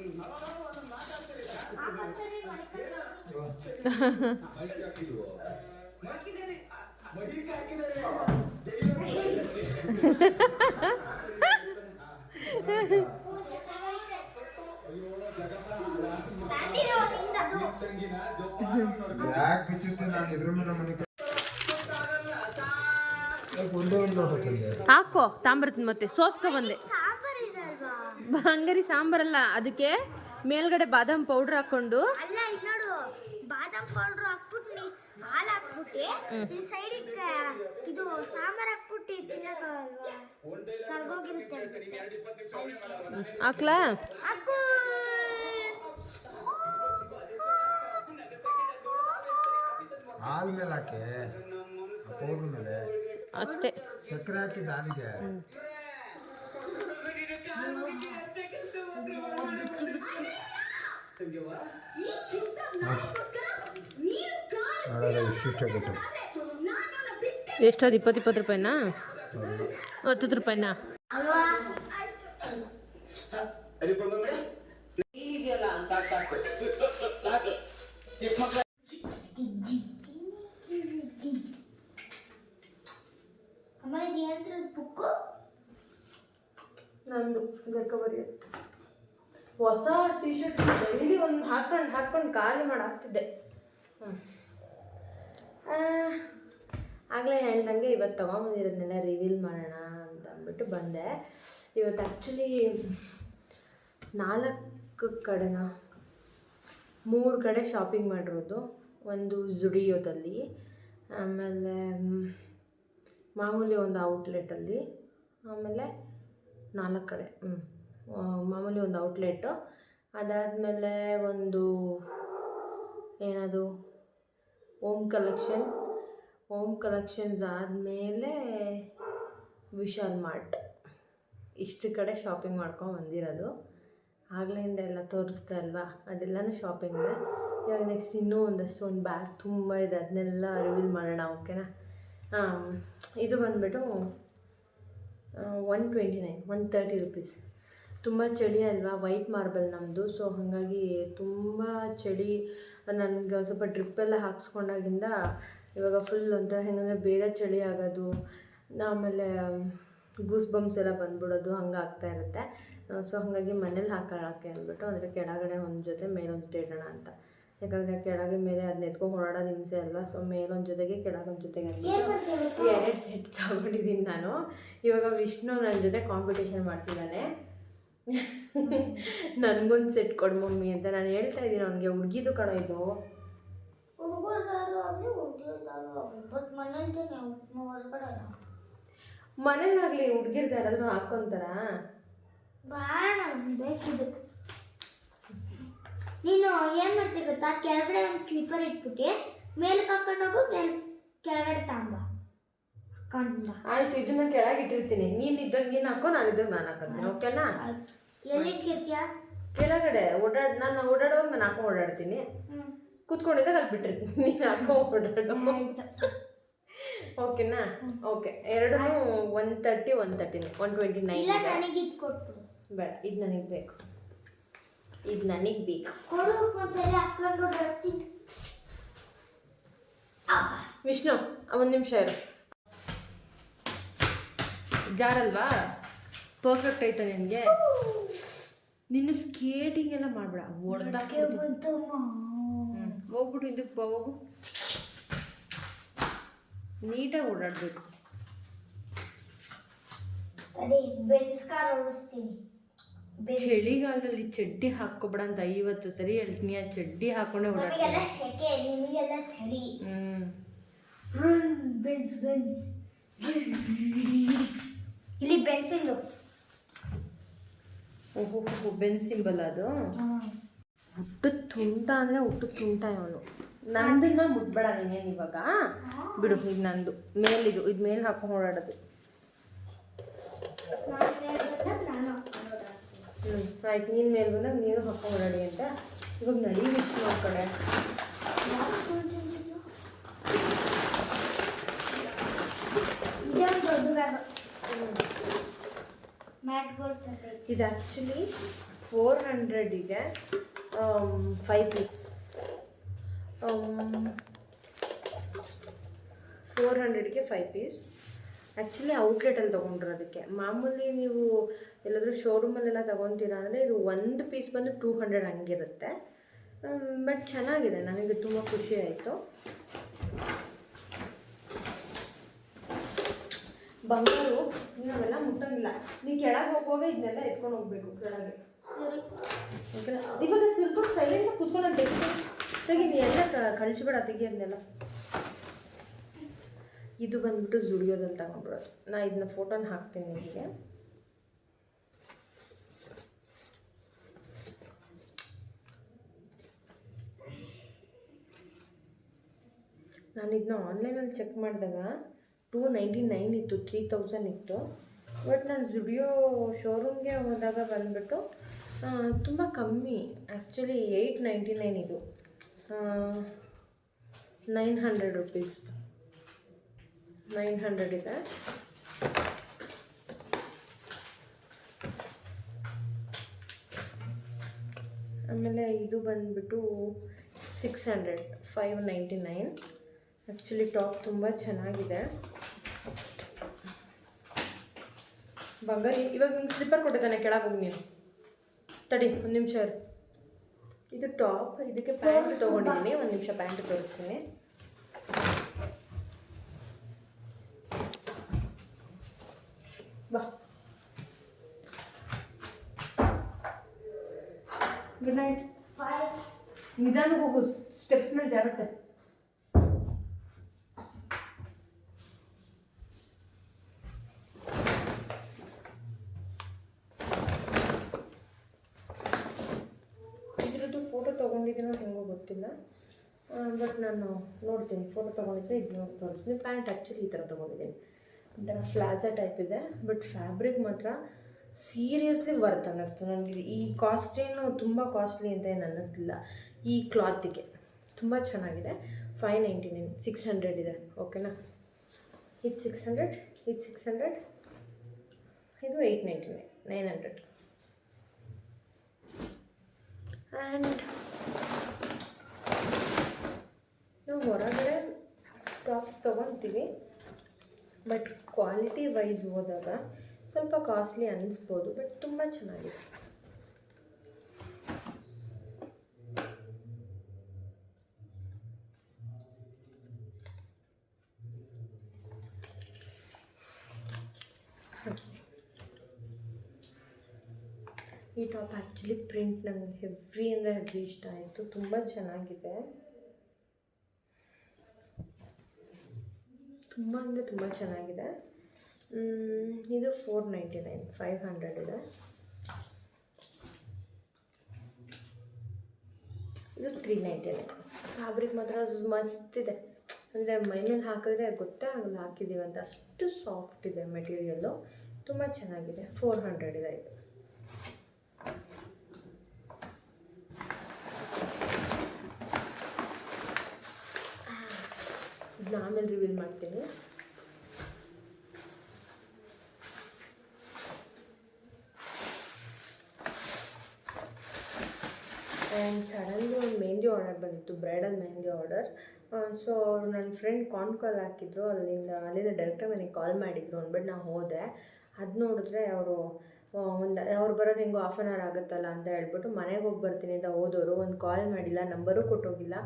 ಯಾಕೆ ಬಿಚ್ಚುತ್ತೆ? ನಾನು ಇದ್ರ ಮೇಲೆ ಮನೆ ಒಂದೇ ಒಂದು ಲೋಟ ತಂದೆ. ಹಾಕೋ ತಾಂಬರ್ತೀನಿ ಮತ್ತೆ ಸೋಸ್ಕೊ ಬಂದೆ. ಹಂಗರಿ ಸಾಂಬಾರಲ್ಲ, ಅದಕ್ಕೆ ಮೇಲ್ಗಡೆ ಬಾದಾಮ್ ಪೌಡ್ರ್ ಹಾಕೊಂಡು. ಅಲ್ಲ ಇಲ್ಲಿ ನೋಡು, ಬಾದಾಮ್ ಪೌಡ್ರ್ ಹಾಕ್ಬಿಟ್ಟು ಹಾಲು ಹಾಕ್ಬಿಟ್ಟು ಈ ಸೈಡಿಗೆ ಇದು ಸಾಂಬಾರ್ ಹಾಕ್ಬಿಟ್ಟು ತಿನ್ನೋಕಲ್ವಾ, ಕರ್ಗೋಗಿರುತ್ತೆ ಅನ್ಸುತ್ತೆ. ಹಾಕ್ಲಾ? ಹಾಕು. ಹಾಲ್ ಮೇಲೆ ಹಾಕಿ, ಪೌಡ್ರ್ ಮೇಲೆ ಅಷ್ಟೇ. ಸಕ್ಕರೆ ಹಾಕಿದ್ದು ಹಾಲಿಗೆ. ನೋಡೋದು ಇಷ್ಟಿಷ್ಟ ಕೊಟ್ಟು ಎಷ್ಟದು? 20 ರೂಪಾಯಿನಾ? 10 ರೂಪಾಯಿನಾ? ಅಲ್ವಾ? ಅಮ್ಮ ಇದೇನ್ರ ಬುಕ್ಕು ನಂದು ಲೆಕ್ಕ ಬರೆಯೋದು. ಹೊಸ ಟಿ ಶರ್ಟ್ ಡೈಲಿ ಒಂದು ಹಾಕೊಂಡು ಖಾಲಿ ಮಾಡಾಕ್ತಿದ್ದೆ. ಆಗಲೇ ಹೇಳ್ದಂಗೆ ಇವತ್ತು ತೊಗೊಂಬಂದಿರೋದನ್ನೆಲ್ಲ ರಿವೀಲ್ ಮಾಡೋಣ ಅಂತ ಅಂದ್ಬಿಟ್ಟು ಬಂದೆ. ಇವತ್ತು ಆ್ಯಕ್ಚುಲಿ 4 ಕಡೆನ 3 ಕಡೆ ಶಾಪಿಂಗ್ ಮಾಡಿರೋದು. ಒಂದು ಜುಡಿಯೋದಲ್ಲಿ, ಆಮೇಲೆ ಮಾಮೂಲಿ ಒಂದು ಔಟ್ಲೆಟಲ್ಲಿ, ಆಮೇಲೆ 4 ಕಡೆ ಮಾಮೂಲಿ ಒಂದು ಔಟ್ಲೆಟ್ಟು, ಅದಾದಮೇಲೆ ಒಂದು ಏನದು ಓಮ್ ಕಲೆಕ್ಷನ್ಸ್ ಆದಮೇಲೆ ವಿಶಾಲ್ ಮಾರ್ಟ್. ಇಷ್ಟು ಕಡೆ ಶಾಪಿಂಗ್ ಮಾಡ್ಕೊಂಡು ಬಂದಿರೋದು. ಆಗ್ಲಿಂದ ಎಲ್ಲ ತೋರಿಸ್ತಾ ಅಲ್ವಾ, ಅದೆಲ್ಲನೂ ಶಾಪಿಂಗ್ಗೆ. ಇವಾಗ ನೆಕ್ಸ್ಟ್ ಇನ್ನೂ ಒಂದು ಬ್ಯಾಗ್ ತುಂಬ ಇದೆ, ಅದನ್ನೆಲ್ಲ ರಿವೀಲ್ ಮಾಡೋಣ. ಓಕೆನಾ? ಇದು ಬಂದುಬಿಟ್ಟು 130 ರುಪೀಸ್. ತುಂಬ ಚಳಿ ಅಲ್ವಾ, ವೈಟ್ ಮಾರ್ಬಲ್ ನಮ್ಮದು. ಸೊ ಹಾಗಾಗಿ ತುಂಬ ಚಳಿ. ನನಗೆ ಒಂದು ಸ್ವಲ್ಪ ಡ್ರಿಪ್ಪೆಲ್ಲ ಹಾಕ್ಸ್ಕೊಂಡಾಗಿಂದ ಇವಾಗ ಫುಲ್ ಒಂಥರ ಹೆಂಗಂದರೆ ಬೇಗ ಚಳಿ ಆಗೋದು, ಆಮೇಲೆ ಗೂಸ್ ಬಂಪ್ಸ್ ಎಲ್ಲ ಬಂದ್ಬಿಡೋದು, ಹಂಗೆ ಆಗ್ತಾ ಇರುತ್ತೆ. ಸೊ ಹಾಗಾಗಿ ಮನೇಲಿ ಹಾಕೊಳ್ಳೋಕ್ಕೆ ಅಂದ್ಬಿಟ್ಟು ಅಂದರೆ ಕೆಳಗಡೆ ಒಂದು ಜೊತೆ ಮೇಲೊಂದು ಜೊತೆ ಇಡೋಣ ಅಂತ. ಯಾಕಂದರೆ ಕೆಳಗೆ ಮೇಲೆ ಅದನ್ನ ಎತ್ಕೊಂಡು ಓಡಾಡೋದು ಹಿಂಸೆ ಅಲ್ವಾ. ಸೊ ಮೇಲೊಂದು ಜೊತೆಗೆ ಕೆಳಗೊಂದು ಜೊತೆಗೆ 2 ಸೆಟ್ ತೊಗೊಂಡಿದ್ದೀನಿ ನಾನು. ಇವಾಗ ವಿಷ್ಣು ನನ್ನ ಜೊತೆ ಕಾಂಪಿಟೇಷನ್ ಮಾಡ್ತಿದ್ದಾನೆ, ನನಗೊಂದು ಸೆಟ್ ಕೊಡು ಮಮ್ಮಿ ಅಂತ. ನಾನು ಹೇಳ್ತಾ ಇದ್ದೀನಿ ಅವನಿಗೆ, ಹುಡುಗಿದು ಕಣ ಇದು. ಹುಡುಗರ್ದಾರು ಆಗಲಿ ಹುಡುಗಿರ್ದಾರು ಆಗಲಿ, ಬಟ್ ಮನೇಲಿ ಹೊರಗಡೆ ಮನೇಲಾಗಲಿ ಹುಡುಗಿರ್ದು ಯಾರಾದರೂ ಹಾಕ್ಕೊಂತಾರ? ಭಾಳ ಬೇಕಿದು. ನೀನು ಏನು ಮಾಡ್ತೀಯ ಗೊತ್ತಾ, ಕೆಳಗಡೆ ಒಂದು ಸ್ಲಿಪ್ಪರ್ ಇಟ್ಬಿಟ್ಟು ಮೇಲೆ ಹಾಕೊಂಡೋಗು, ಮೇಲೆ ಕೆಳಗಡೆ ತಾಂಬ ಹಾಕೊಂಡ್ಬಾ. ಆಯಿತು, ಇದನ್ನ ಕೆಳಗೆ ಇಟ್ಟಿರ್ತೀನಿ. ನೀನು ಇದ್ದಾಗ ನೀನು ಹಾಕೋ, ನಾನು ಇದ್ದಾಗ ನಾನು ಹಾಕೊಂತೀನಿ. ಓಕೆನಾ? ಎಲ್ಲಿ ಇಟ್ಟಿರ್ತೀಯ? ಕೆಳಗಡೆ ನಾನು ಓಡಾಡುವಾಗ ನಾನು ಹಾಕೋ ಓಡಾಡ್ತೀನಿ, ಕೂತ್ಕೊಂಡಿದ್ದಾಗ ಅಲ್ಲಿ ಬಿಟ್ಟಿರ್ತೀನಿ, ನೀನು ಹಾಕೋ ಓಡಾಡು. ಓಕೆನಾ? ಓಕೆ. ಎರಡೂ 130, 129. ಇಲ್ಲ, ನನಗೆ ಇದು ಕೊಟ್ಬಿಡು. ಬೇಡ, ಇದು ನನಗೆ ಬೇಕು, ಇದು ನನಗೆ ಬೇಕು. ಕೊಡು, ಒಂದ್ಸರಿ ಹಾಕೊಂಡು ಓಡಾಡ್ತೀನಿ. ವಿಷ್ಣು, ಒಂದು ನಿಮಿಷ ಇರು. ಜಾರಲ್ವಾ? ಪರ್ಫೆಕ್ಟ್ ಆಯ್ತಾ ನಿನಗೆ? ನಿನ್ನ ಸ್ಕೇಟಿಂಗ್ ಎಲ್ಲ ಮಾಡಬೇಡ, ಹೋಗ್ಬಿಟ್ಟು ಇದಕ್ಕೆ ಹೋಗು. ನೀಟಾಗಿ ಓಡಾಡಬೇಕು. ಬೆನ್ಸ್ ಕಾರ್ ಓಡಿಸ್ತೀನಿ. ಚಳಿಗಾಲದಲ್ಲಿ ಚಡ್ಡಿ ಹಾಕ್ಕೊಬೇಡ ಅಂತ 50 ಸರಿ ಹೇಳ್ತೀನಿ. ಆ ಚಡ್ಡಿ ಹಾಕೊಂಡೆ ಓಡಾಡ್ತೀನಿ. ನಮಗೆಲ್ಲ ಸೆಕೆ, ನಿಮಗೆಲ್ಲ ಚಳಿ. ಬೆನ್ಸ್ ಇಲ್ಲಿ ಬೆನ್ಸಿಲ್ಲು. ಓಹೋ, ಬೆನ್ ಸಿಂಬಲ್ ಅದು. ಹುಟ್ಟದ ತುಂಟ ಅಂದರೆ ಹುಟ್ಟದ ತುಂಟ ಇವನು. ನಂದನ್ನ ಮುಟ್ಬೇಡ ನೀನೇನು ಇವಾಗ, ಬಿಡು. ಇದು ನಂದು ಮೇಲಿದು, ಇದು ಮೇಲೆ ಹಾಕೊಂಡು ಓಡಾಡೋದು. ಆಯ್ತು, ನೀನು ಮೇಲೆ ಬಂದಾಗ ನೀನು ಹಾಕೊಂಡು ಓಡಾಡಿ ಅಂತ. ಇವಾಗ ನಡಿ ವಿಷ್ಣು ಆ ಕಡೆ. ಇದು ಆ್ಯಕ್ಚುಲಿ 400ಗೆ 5 ಪೀಸ್. 400ಗೆ 5 ಪೀಸ್. ಆ್ಯಕ್ಚುಲಿ ಔಟ್ಲೆಟಲ್ಲಿ ತೊಗೊಂಡಿರೋದಕ್ಕೆ. ಮಾಮೂಲಿ ನೀವು ಎಲ್ಲಾದರೂ ಶೋರೂಮಲ್ಲೆಲ್ಲ ತೊಗೊತೀರಾ ಅಂದರೆ ಇದು 1 ಪೀಸ್ ಬಂದು 200 ಹಂಗಿರುತ್ತೆ. ಬಟ್ ಚೆನ್ನಾಗಿದೆ, ನನಗೆ ತುಂಬ ಖುಷಿ ಆಯಿತು. ಬಂಗಾರು, ನೀನು ಅವೆಲ್ಲ ಮುಟ್ಟಂಗಿಲ್ಲ. ನೀ ಕೆಳಗೆ ಹೋಗುವಾಗ ಇದನ್ನೆಲ್ಲ ಎತ್ಕೊಂಡು ಹೋಗ್ಬೇಕು ಕೆಳಗೆ. ಇವಾಗ ಸ್ವಲ್ಪ ಸೈಲೆಂಟಾಗಿ ಕೂತ್ಕೊಂಡು ತೆಗಿ, ನೀ ಎಲ್ಲ ಕಳಿಸ್ಬೇಡ, ತೆಗಿ ಅದನ್ನೆಲ್ಲ. ಇದು ಬಂದ್ಬಿಟ್ಟು ಜುಡಿಯೋದಲ್ಲಿ ತಗೊಂಡ್ಬಿಡೋದು. ನಾ ಇದನ್ನ ಫೋಟೋನ ಹಾಕ್ತೀನಿ ನಿಮಗೆ. ನಾನು ಇದನ್ನ ಆನ್ಲೈನಲ್ಲಿ ಚೆಕ್ ಮಾಡಿದಾಗ 299 ಇತ್ತು, 3000 ಇತ್ತು. ಬಟ್ ನಾನು ಜುಡಿಯೋ ಶೋರೂಮ್ಗೆ ಹೋದಾಗ ಬಂದುಬಿಟ್ಟು ತುಂಬ ಕಮ್ಮಿ. ಆ್ಯಕ್ಚುಲಿ 899 ಇದು, 900 ರುಪೀಸ್. 900 ಇದೆ. ಆಮೇಲೆ ಇದು ಬಂದುಬಿಟ್ಟು 600, 599. ಆ್ಯಕ್ಚುಲಿ ಟಾಪ್ ತುಂಬ ಚೆನ್ನಾಗಿದೆ. ಬಂಗಾರಿ ಇವಾಗ ನಿಮ್ಗೆ ಸ್ಲಿಪ್ಪರ್ ಕೊಟ್ಟಿದ್ದಾನೆ, ಕೆಳಗೆ ಹೋಗಿ ನೀನು ತಡಿ ಒಂದು ನಿಮಿಷ. ಇದು ಟಾಪ್, ಇದಕ್ಕೆ ಪ್ಯಾಂಟ್ ತೊಗೊಂಡಿದ್ದೀನಿ. ಒಂದು ನಿಮಿಷ ಪ್ಯಾಂಟ್ ತೋರಿಸ್ತೀನಿ. ಬಾ, ಗುಡ್ ನೈಟ್. ನಿಧಾನ ಹೋಗು, ಸ್ಟೆಪ್ಸ್ ಮೇಲೆ ಜಾರುತ್ತೆ. ಇದ್ರದ್ದು ಫೋಟೋ ತೊಗೊಂಡಿದ್ದೀನೋ ಹೆಂಗೋ ಗೊತ್ತಿಲ್ಲ, ಬಟ್ ನಾನು ನೋಡ್ತೀನಿ. ಫೋಟೋ ತೊಗೊಂಡಿದ್ದೆ ಇದನ್ನ ತೋರಿಸ್ತೀನಿ. ಪ್ಯಾಂಟ್ ಆ್ಯಕ್ಚುಲಿ ಈ ಥರ ತೊಗೊಂಡಿದ್ದೀನಿ. ಒಂಥರ ಪ್ಲಾಜಾ ಟೈಪ್ ಇದೆ, ಬಟ್ ಫ್ಯಾಬ್ರಿಕ್ ಮಾತ್ರ ಸೀರಿಯಸ್ಲಿ ವರ್ತ್ ಅನ್ನಿಸ್ತು ನನಗೆ. ಈ ಕಾಸ್ಟೇನು ತುಂಬ ಕಾಸ್ಟ್ಲಿ ಅಂತ ಏನು ಅನ್ನಿಸ್ಲಿಲ್ಲ. ಈ ಕ್ಲಾತಿಗೆ ತುಂಬ ಚೆನ್ನಾಗಿದೆ. 599, 600 ಇದೆ. ಓಕೆನಾ? ಇದು 600, ಇದು 600, ಇದು 899, 900. ಆ್ಯಂಡ್ ನಾವು ಹೊರಗಡೆ ಟಾಪ್ಸ್ ತೊಗೊತೀವಿ, ಬಟ್ ಕ್ವಾಲಿಟಿ ವೈಸ್ ಹೋದಾಗ ಸ್ವಲ್ಪ ಕಾಸ್ಟ್ಲಿ ಅನ್ನಿಸ್ಬೋದು, ಬಟ್ ತುಂಬ ಚೆನ್ನಾಗಿದೆ. ಈ ಟಾಪ್ ಆ್ಯಕ್ಚುಲಿ ಪ್ರಿಂಟ್ ನನಗೆ ಹೆವಿ ಅಂದರೆ ಹೆವಿ ಇಷ್ಟ ಆಯಿತು. ತುಂಬ ಚೆನ್ನಾಗಿದೆ, ತುಂಬ ಅಂದರೆ ತುಂಬ ಚೆನ್ನಾಗಿದೆ. ಇದು 499, 500 ಇದೆ. ಇದು 399. ಫ್ಯಾಬ್ರಿಕ್ ಮಾತ್ರ ಮಸ್ತಿದೆ. ಅಂದರೆ ಮೈ ಮೇಲೆ ಹಾಕಿದ್ರೆ ಗೊತ್ತೇ ಆಗಲ್ಲ ಹಾಕಿದ್ದೀವಿ ಅಂತ, ಅಷ್ಟು ಸಾಫ್ಟ್ ಇದೆ ಮೆಟೀರಿಯಲ್ಲು. ತುಂಬ ಚೆನ್ನಾಗಿದೆ. 400 ಇದೆ ಇದು. ಇದನ್ನ ಆಮೇಲೆ ರಿವೀಲ್ ಮಾಡ್ತೀನಿ. ಆ್ಯಂಡ್ ಸಡನ್ಲಿ ಒಂದು ಮೆಹಂದಿ ಆರ್ಡರ್ ಬಂದಿತ್ತು, ಬ್ರೈಡಲ್ ಮೆಹಂದಿ ಆರ್ಡರ್. ಸೊ ಅವರು ನನ್ನ ಫ್ರೆಂಡ್ ಕಾಲ್ ಹಾಕಿದ್ರು, ಅಲ್ಲಿಂದ ಡೈರೆಕ್ಟಾಗಿ ನನಗೆ ಕಾಲ್ ಮಾಡಿದರು ಅಂದ್ಬಿಟ್ಟು ನಾವು ಹೋದೆ. ಅದು ನೋಡಿದ್ರೆ ಅವರು ಅವ್ರು ಬರೋದು ಹೆಂಗೋ 1/2 hour ಆಗುತ್ತಲ್ಲ ಅಂತ ಹೇಳ್ಬಿಟ್ಟು ಮನೆಗೆ ಹೋಗಿ ಬರ್ತೀನಿ ಅಂತ ಹೋದವರು. ಒಂದು ಕಾಲ್ ಮಾಡಿಲ್ಲ, ನಂಬರು ಕೊಟ್ಟೋಗಿಲ್ಲ.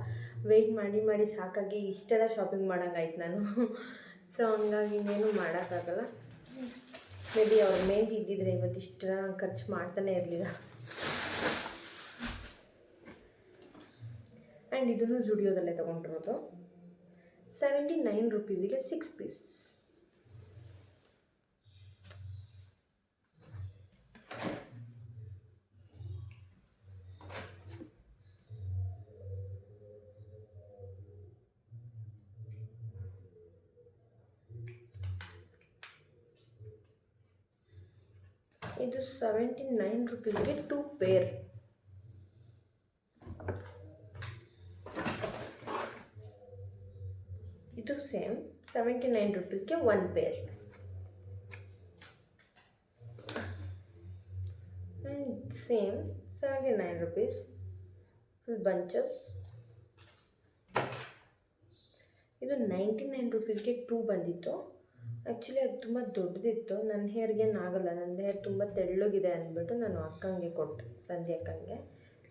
ವೆಯ್ಟ್ ಮಾಡಿ ಮಾಡಿ ಸಾಕಾಗಿ ಇಷ್ಟೆಲ್ಲ ಶಾಪಿಂಗ್ ಮಾಡೋಂಗಾಯ್ತು ನಾನು. ಸೊ ಹಂಗಾಗಿ ಇನ್ನೇನು ಮಾಡೋಕ್ಕಾಗಲ್ಲ. ಮೇ ಬಿ ಅವ್ರ ಮೆಹಂದಿ ಇದ್ದಿದ್ರೆ ಇವತ್ತಿಷ್ಟು ಖರ್ಚು ಮಾಡ್ತಾನೆ ಇರಲಿಲ್ಲ. ಆ್ಯಂಡ್ ಇದನ್ನು ಜುಡಿಯೋದಲ್ಲೇ ತೊಗೊಂಡಿರೋದು. 79 rupeesಗೆ 6 ಪೀಸ್. ಇದು 79 rupeesಗೆ 2 ಪೇರ್. ಇದು ಸೇಮ್ 79 rupeesಗೆ 1 pair. And same 79 rupees full bunches. ಇದು 99 rupeesಗೆ 2 ಬಂದಿತ್ತು. ಆ್ಯಕ್ಚುಲಿ ಅದು ತುಂಬ ದೊಡ್ಡದಿತ್ತು, ನನ್ನ ಹೇರ್ಗೆ ಆಗಲ್ಲ, ನನ್ನ ಹೇರ್ ತುಂಬ ತೆಳ್ಳಗಿದೆ ಅಂದ್ಬಿಟ್ಟು ನಾನು ಅಕ್ಕಂಗೆ ಕೊಟ್ಟೆ, ಸಂಜೆ ಅಕ್ಕಂಗೆ.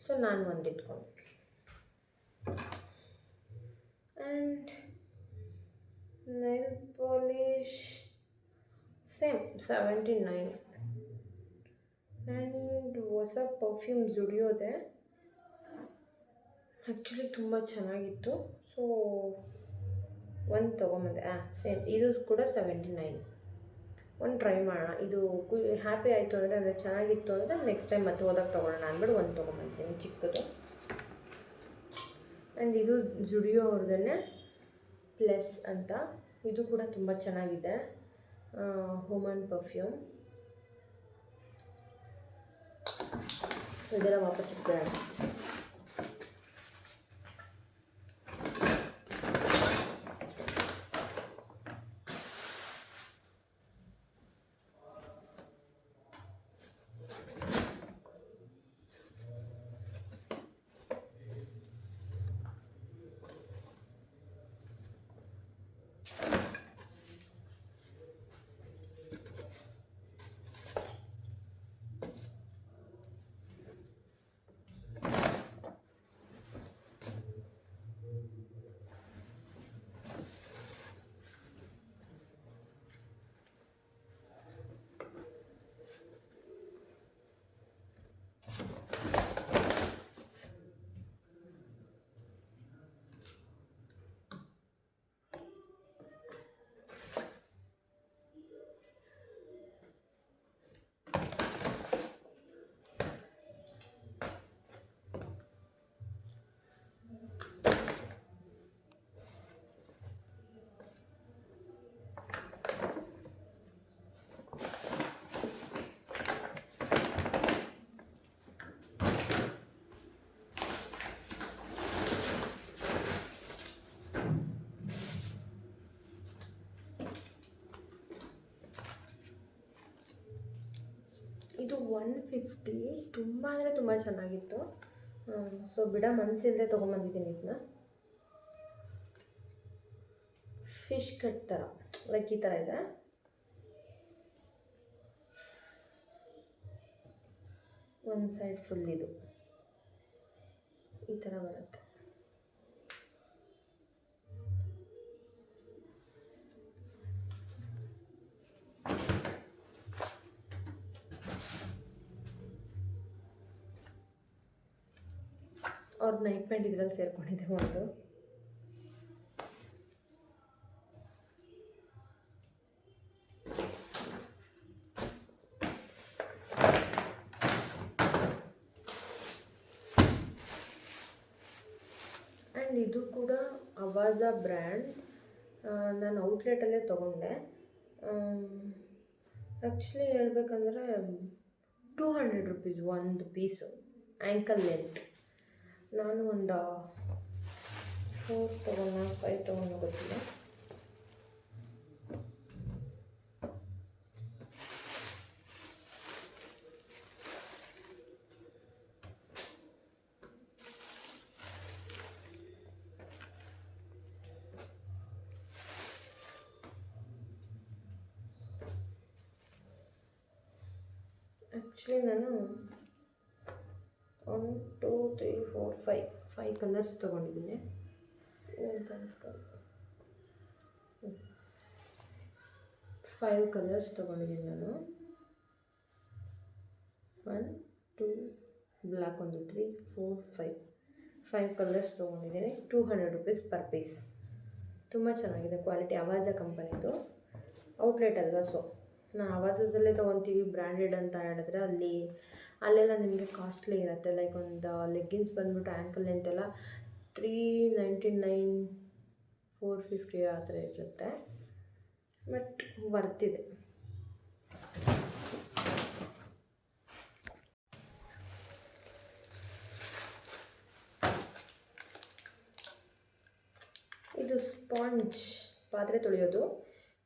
ಸೊ ನಾನು ಒಂದು ಇಟ್ಕೊಂಡೆ. And nail polish same 79. And ಹೊಸ ಪರ್ಫ್ಯೂಮ್ ಜುಡಿಯೋದೆ. ಆ್ಯಕ್ಚುಲಿ ತುಂಬ ಚೆನ್ನಾಗಿತ್ತು. ಸೊ ಒಂದು ತೊಗೊಂಬಂದೆ. ಸೇಮ್ ಇದು ಕೂಡ 79. ಒಂದು ಟ್ರೈ ಮಾಡೋಣ. ಇದು ಹ್ಯಾಪಿ ಆಯಿತು ಅಂದರೆ ಚೆನ್ನಾಗಿತ್ತು ಅಂದರೆ ನೆಕ್ಸ್ಟ್ ಟೈಮ್ ಮತ್ತೆ ಹೋದಾಗ ತೊಗೊಳ್ಳೋಣ ಅಂದ್ಬಿಟ್ಟು ಒಂದು ತೊಗೊಂಬಂತೀನಿ ಚಿಕ್ಕದು. ಆ್ಯಂಡ್ ಇದು ಜುಡಿಯೋ ಅವ್ರದ್ದೇ ಪ್ಲಸ್ ಅಂತ. ಇದು ಕೂಡ ತುಂಬ ಚೆನ್ನಾಗಿದೆ, ಹ್ಯೂಮನ್ ಪರ್ಫ್ಯೂಮ್. ಇದೆಲ್ಲ ವಾಪಸ್ ಇಟ್ಬಿಡೋಣ. ಇದು 150 ತುಂಬ ಅಂದರೆ ತುಂಬ ಚೆನ್ನಾಗಿತ್ತು. ಸೊ ಬಿಡ ಮನಸ್ಸಿಲ್ಲದೆ ತೊಗೊಂಬಂದಿದ್ದೀನಿ ಇದನ್ನ. ಫಿಶ್ ಕಟ್ ಥರ ಲೈಕ್ ಈ ಥರ ಇದೆ. ಒಂದು ಸೈಡ್ ಫುಲ್ ಇದು ಈ ಥರ ಬರುತ್ತೆ. ಅವ್ರದ್ದು ನೈಟ್ ಪ್ಯಾಂಟ್ ಇದರಲ್ಲಿ ಸೇರ್ಕೊಂಡಿದೆ ಒಂದು. ಆ್ಯಂಡ್ ಇದು ಕೂಡ ಅವಾಜಾ ಬ್ರ್ಯಾಂಡ್. ನಾನು ಔಟ್ಲೆಟಲ್ಲೇ ತೊಗೊಂಡೆ. ಆ್ಯಕ್ಚುಲಿ ಹೇಳ್ಬೇಕಂದ್ರೆ 200 ರುಪೀಸ್ ಒಂದು ಪೀಸು, ಆ್ಯಂಕಲ್ ಲೆಂತ್. ನಾನು ಒಂದು 4 ತೊಗೊಂಡ 5 ತೊಗೊಂಡು ಗೊತ್ತಿಲ್ಲ. ಆ್ಯಕ್ಚುಲಿ ನಾನು 1 2 3 4 5 ಕಲರ್ಸ್ ತೊಗೊಂಡಿದ್ದೀನಿ. ಕಾಣಿಸ್ತಾರೆ 5 ಕಲರ್ಸ್ ತೊಗೊಂಡಿದ್ದೀನಿ ನಾನು. 1 2 ಬ್ಲ್ಯಾಕ್ ಒಂದು 3 4 5 ಕಲರ್ಸ್ ತೊಗೊಂಡಿದ್ದೀನಿ. 200 ರುಪೀಸ್ ಪರ್ ಪೀಸ್. ತುಂಬ ಚೆನ್ನಾಗಿದೆ ಕ್ವಾಲಿಟಿ. ಅವಾಜಾ ಕಂಪನಿದು ಔಟ್ಲೆಟ್ ಅಲ್ವಾ, ಸೊ ನಾವು ಅವಾಜದಲ್ಲೇ ತೊಗೊತೀವಿ. ಬ್ರ್ಯಾಂಡೆಡ್ ಅಂತ ಹೇಳಿದ್ರೆ ಅಲ್ಲೆಲ್ಲ ನಿಮಗೆ ಕಾಸ್ಟ್ಲಿ ಇರುತ್ತೆ. ಲೈಕ್ ಒಂದು ಲೆಗ್ಗಿನ್ಸ್ ಬಂದುಬಿಟ್ಟು ಆ್ಯಂಕಲ್ ಲೆಂತೆಲ್ಲ 399 450 ಆ ಥರ ಇರುತ್ತೆ. ಬಟ್ ವರ್ತಿದೆ. ಇದು ಸ್ಪಾಂಜ್ ಪಾತ್ರೆ ತೊಳೆಯೋದು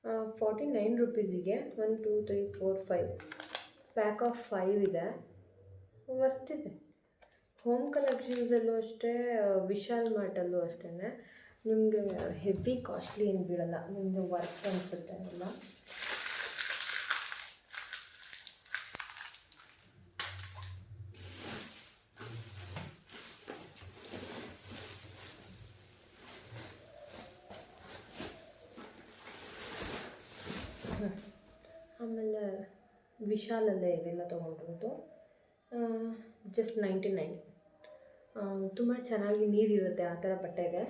49 ರುಪೀಸಿಗೆ 1 2 3 4 5 ಪ್ಯಾಕ್ ಆಫ್ 5 ಇದೆ. ವರ್ತಿದೆ. ಹೋಮ್ ಕಲೆಕ್ಷನ್ಸಲ್ಲೂ ಅಷ್ಟೇ, ವಿಶಾಲ್ ಮಾರ್ಟಲ್ಲೂ ಅಷ್ಟೇ ನಿಮಗೆ ಹೆವಿ ಕಾಸ್ಟ್ಲಿ ಏನು ಬೀಳಲ್ಲ. ನಿಮಗೆ ವರ್ಕ್ ಅನಿಸುತ್ತೆ ಎಲ್ಲ. ಆಮೇಲೆ ವಿಶಾಲಲ್ಲೇ ಇವೆಲ್ಲ ತೊಗೊಂಡಿರೋದು ಜಸ್ಟ್ 99. ತುಂಬ ಚೆನ್ನಾಗಿ ನೀರಿರುತ್ತೆ ಆ ಥರ ಬಟ್ಟೆಗೆ.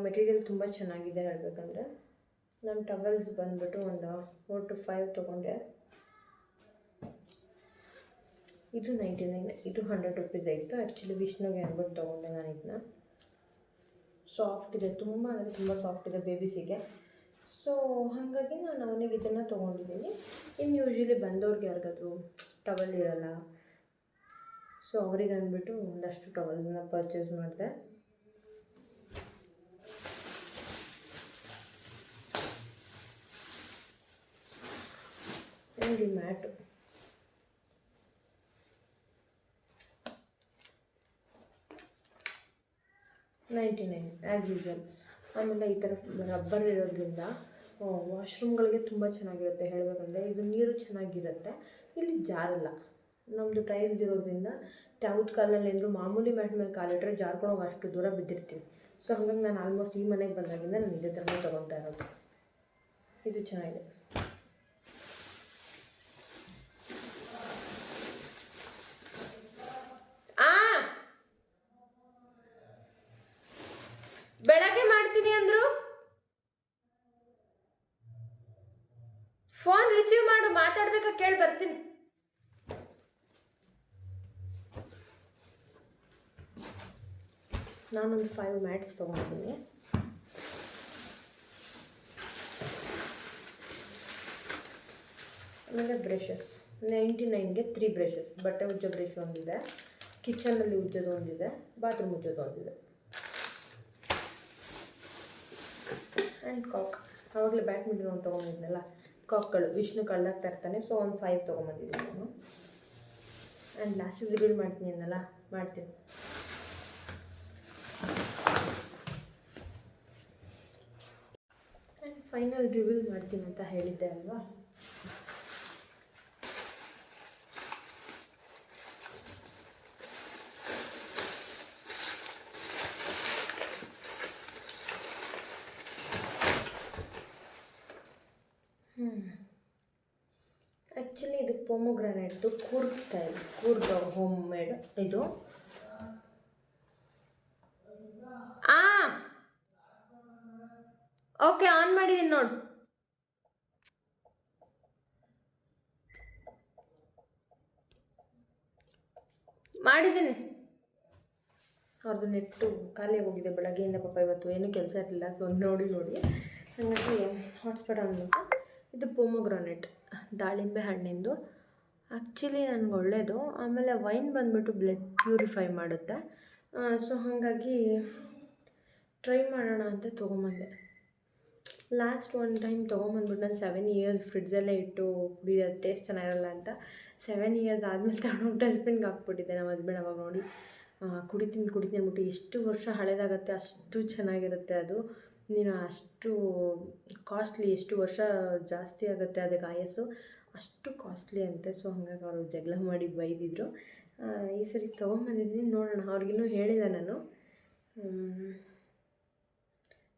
ಮೆಟೀರಿಯಲ್ ತುಂಬ ಚೆನ್ನಾಗಿದೆ ಹೇಳಬೇಕಂದ್ರೆ. ನಾನು ಟವಲ್ಸ್ ಬಂದುಬಿಟ್ಟು ಒಂದು 4 to 5 ತೊಗೊಂಡೆ. ಇದು 99, ಇದು 100 ರುಪೀಸ್ ಆಯಿತು. ಆ್ಯಕ್ಚುಲಿ ವಿಷ್ಣುಗೆ ಅಂದ್ಬಿಟ್ಟು ತೊಗೊಂಡೆ ನಾನು ಇದನ್ನ. ಸಾಫ್ಟ್ ಇದೆ, ತುಂಬ ಅಂದರೆ ತುಂಬ ಸಾಫ್ಟ್ ಇದೆ ಬೇಬೀಸಿಗೆ. ಸೊ ಹಾಗಾಗಿ ನಾನು ಅವನಿಗೆ ಇದನ್ನು ತೊಗೊಂಡಿದ್ದೀನಿ. ಇನ್ನು ಯೂಶ್ವಲಿ ಬಂದವ್ರಿಗೆ ಯಾರಿಗಾದ್ರೂ ಟವಲ್ ಇರೋಲ್ಲ, ಸೊ ಅವ್ರಿಗೆ ಅಂದ್ಬಿಟ್ಟು ಒಂದಷ್ಟು ಟವಲ್ಸನ್ನ ಪರ್ಚೇಸ್ ಮಾಡಿದೆ. ಆ್ಯಂಡ್ ಈ ಮ್ಯಾಟು $99 ಆ್ಯಸ್ ಯೂಶ್ವಲ್. ಆಮೇಲೆ ಈ ಥರ ರಬ್ಬರ್ ಇರೋದ್ರಿಂದ ವಾಶ್ರೂಮ್ಗಳಿಗೆ ತುಂಬ ಚೆನ್ನಾಗಿರುತ್ತೆ ಹೇಳಬೇಕಂದ್ರೆ. ಇದು ನೀರು ಚೆನ್ನಾಗಿರುತ್ತೆ, ಇಲ್ಲಿ ಜಾರಲ್ಲ. ನಮ್ಮದು ಟೈಲ್ಸ್ ಇರೋದ್ರಿಂದ ಯಾವ್ದು ಕಾಲಲ್ಲಿ ಅಂದರೂ ಮಾಮೂಲಿ ಮ್ಯಾಟ್ ಮೇಲೆ ಕಾಲಿಟ್ರೆ ಜಾರ್ಕೊಂಡೋಗಿ ಅಷ್ಟು ದೂರ ಬಿದ್ದಿರ್ತೀವಿ. ಸೊ ಹಾಗಾಗಿ ನಾನು ಆಲ್ಮೋಸ್ಟ್ ಈ ಮನೆಗೆ ಬಂದಾಗಿಂದ ನಾನು ಇದೇ ಥರನೇ ತೊಗೊತಾ ಇರೋದು. ಇದು ಚೆನ್ನಾಗಿದೆ. ಬೆಳಗ್ಗೆ ಮಾಡ್ತೀನಿ ಅಂದರು. ಫೋನ್ ರಿಸೀವ್ ಮಾಡು, ಮಾತಾಡ್ಬೇಕಾ ಕೇಳಿ ಬರ್ತೀನಿ. ನಾನೊಂದು 5 ಮ್ಯಾಟ್ಸ್ ತೊಗೊಂಡಿದ್ದೀನಿ. ಆಮೇಲೆ ಬ್ರಷಸ್ 99ಗೆ 3 ಬ್ರಷಸ್. ಬಟ್ಟೆ ಉಜ್ಜೋ ಬ್ರಷ್ ಒಂದಿದೆ, ಕಿಚನಲ್ಲಿ ಉಜ್ಜೋದು ಒಂದಿದೆ, ಬಾತ್ರೂಮ್ ಉಜ್ಜೋದು ಒಂದಿದೆ. ಆ್ಯಂಡ್ ಕಾಕ್, ಆವಾಗಲೇ ಬ್ಯಾಡ್ಮಿಂಟನ್ ಒಂದು ತೊಗೊಂಡಿದ್ನಲ್ಲ, ಕಾಕ್ಗಳು ವಿಷ್ಣು ಕಳ್ಳಾಗ್ತಾ ಇರ್ತಾನೆ. ಸೊ ಒಂದು 5 ತೊಗೊಂಬಂದಿದ್ದೀನಿ ನಾನು. ಆ್ಯಂಡ್ ಲಾಸ್ಟಿಗೆ ರಿವೀಲ್ ಮಾಡ್ತೀನಿ ಅನ್ನಲ್ಲ, ಮಾಡ್ತೀನಿ. ಆ್ಯಂಡ್ ಫೈನಲ್ ರಿವೀಲ್ ಮಾಡ್ತೀನಿ ಅಂತ ಹೇಳಿದ್ದೆ ಅಲ್ವಾ. ಆ್ಯಕ್ಚುಲಿ ಇದು ಪೊಮೊಗ್ರಾನೇಟ್ದು Coorg style, Coorg home made ಇದು. ಓಕೆ, ಆನ್ ಮಾಡಿದ್ದೀನಿ ನೋಡು. ಮಾಡಿದ್ದೀನಿ. ಅವ್ರದ್ದು ನೆಟ್ಟು ಖಾಲಿ ಹೋಗಿದೆ ಬೆಳಗ್ಗೆಯಿಂದ, ಪಾಪ ಇವತ್ತು ಏನೂ ಕೆಲಸ ಇರಲಿಲ್ಲ. ಸೊ ನೋಡಿ ಹಾಗಾಗಿ ಹಾಟ್ಸ್ಪಾಟ್ ಅಂದ್ಬಿಟ್ಟು ಇದು ಪೊಮೊಗ್ರಾನೇಟ್, ದಾಳಿಂಬೆ ಹಣ್ಣಿಂದು. ಆ್ಯಕ್ಚುಲಿ ನನಗೆ ಒಳ್ಳೆಯದು. ಆಮೇಲೆ ವೈನ್ ಬಂದುಬಿಟ್ಟು ಬ್ಲಡ್ ಪ್ಯೂರಿಫೈ ಮಾಡುತ್ತೆ. ಸೊ ಹಾಗಾಗಿ ಟ್ರೈ ಮಾಡೋಣ ಅಂತ ತೊಗೊಂಬಂದೆ. ಲಾಸ್ಟ್ ಒನ್ ಟೈಮ್ ತೊಗೊಂಬಂದ್ಬಿಟ್ಟು ನಾನು 7 years ಫ್ರಿಡ್ಜಲ್ಲೇ ಇಟ್ಟು ಕುಡಿದೆ, ಟೇಸ್ಟ್ ಚೆನ್ನಾಗಿರಲ್ಲ ಅಂತ. 7 years ಆದಮೇಲೆ ತಗೊಂಡೋಗಿ ಡಸ್ಟ್ಬಿನ್ಗೆ ಹಾಕ್ಬಿಟ್ಟಿದ್ದೆ. ನಮ್ಮ ಹಸ್ಬೆಂಡ್ ಅವಾಗ ನೋಡಿ ಕುಡಿತೀನಿ ಅಂದ್ಬಿಟ್ಟು, ಎಷ್ಟು ವರ್ಷ ಹಳೇದಾಗತ್ತೆ ಅಷ್ಟು ಚೆನ್ನಾಗಿರುತ್ತೆ ಅದು. ನೀನು ಅಷ್ಟು ಕಾಸ್ಟ್ಲಿ, ಎಷ್ಟು ವರ್ಷ ಜಾಸ್ತಿ ಆಗುತ್ತೆ ಅದಕ್ಕೆ ಆಯಸ್ಸು, ಅಷ್ಟು ಕಾಸ್ಟ್ಲಿ ಅಂತೆ. ಸೊ ಹಾಗಾಗಿ ಅವರು ಜಗಳ ಮಾಡಿ ಬೈದಿದ್ರು. ಈ ಸರಿ ತೊಗೊಂಬಂದಿದ್ದೀನಿ, ನೋಡೋಣ. ಅವ್ರಿಗಿನ್ನೂ ಹೇಳಿದೆ ನಾನು,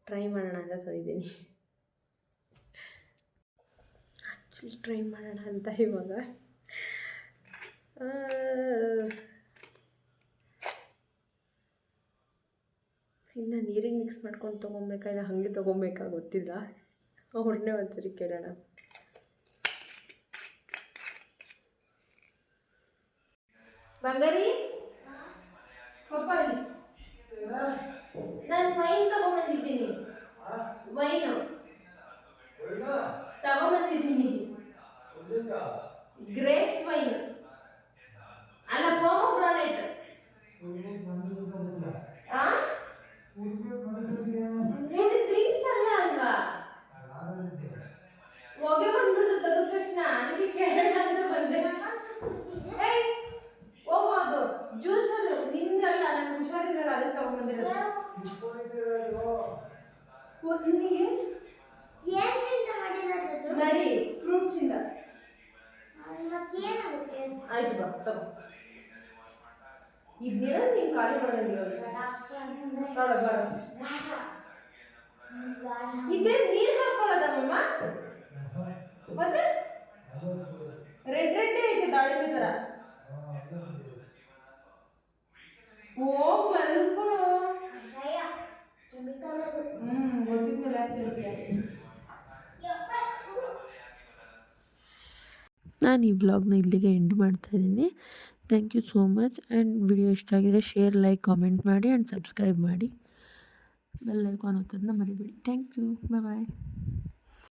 ಟ್ರೈ ಮಾಡೋಣ ಅಂತ ತಂದಿದ್ದೀನಿ. ಆ್ಯಕ್ಚುಲಿ ಟ್ರೈ ಮಾಡೋಣ ಅಂತ ಇವಾಗ ಇನ್ನು ನೀರಿಗೆ ಮಿಕ್ಸ್ ಮಾಡ್ಕೊಂಡು ತೊಗೊಬೇಕಾ ಇಲ್ಲ ಹಾಗೆ ತೊಗೊಬೇಕಾ ಗೊತ್ತಿಲ್ಲ. ಅವ್ರನ್ನೇ ಒಂದ್ಸರಿ ಕೇಳೋಣ. ಬಂಗಾರಿ ಪಪ್ಪಾಳಿ, ನಾನು ವೈನ್ ತಗೊಂಬಂದಿದ್ದೀನಿ. ವೈನು ತಗೊಂಬಂದಿದ್ದೀನಿ, ಗ್ರೇಪ್ಸ್ ವೈನ್ ಅಲ್ಲ, ಪೊಮೊಗ್ರಾನೇಟ್. ಇದು ಡ್ರಿಂಕ್ಸ್ ಅಲ್ಲ ಅಲ್ವಾ? ಹೊಗೆ ಬಂದ್ಬಿಡ್ತು ತೆಗೆದ ತಕ್ಷಣ, ಅದಕ್ಕೆ ಕೇಳೋಣ ಅಂತ ಬಂದೆ. ಹೋಗು, ಅದು ಜ್ಯೂಸ್ ಅದು ನಿನ್ಗಲ್ಲ, ನಂಗೆ ಹುಷಾರಿರಲ್ಲ, ಅದಕ್ಕೆ ತಗೊಂಡ್ಬಂದಿರೋದು. ನಿನಗೆ ನಡಿ, ಫ್ರೂಟ್ಸ್ ಇಂದ. ಆಯ್ತು ಬಾ ತಗೋ. ಇದನ್ನೇನ ನೀನು ಖಾಲಿ ಮಾಡಂಗಿಲ್ಲ. ಇದೇ ನೀರು ಹಾಕೊಳ್ಳೋದಮ್ಮ, ಮತ್ತೆ ರೆಡ್ ಐತೆ ದಾಳಿಂಬೆ ಥರ. ಹೋಗ್ ಮಲ್ಕೊಳ್ಳೋ. ಗೊತ್ತಿದ್ಮೇಲೆ ಯಾಕೆ ಹೇಳ್ತೀಯ? ನಾನು ಈ ವ್ಲಾಗ್ನ ಇಲ್ಲಿಗೆ ಎಂಡ್ ಮಾಡ್ತಾಯಿದ್ದೀನಿ. Thank you so much. And video ಇಷ್ಟ ಆಗಿದೆ ಶೇರ್, ಲೈಕ್, ಕಾಮೆಂಟ್ ಮಾಡಿ ಆ್ಯಂಡ್ ಸಬ್ಸ್ಕ್ರೈಬ್ ಮಾಡಿ. ಬೆಲ್ ಐಕಾನ್ ಒತ್ತೋದನ್ನ ಮರಿಬೇಡಿ. Thank you, bye.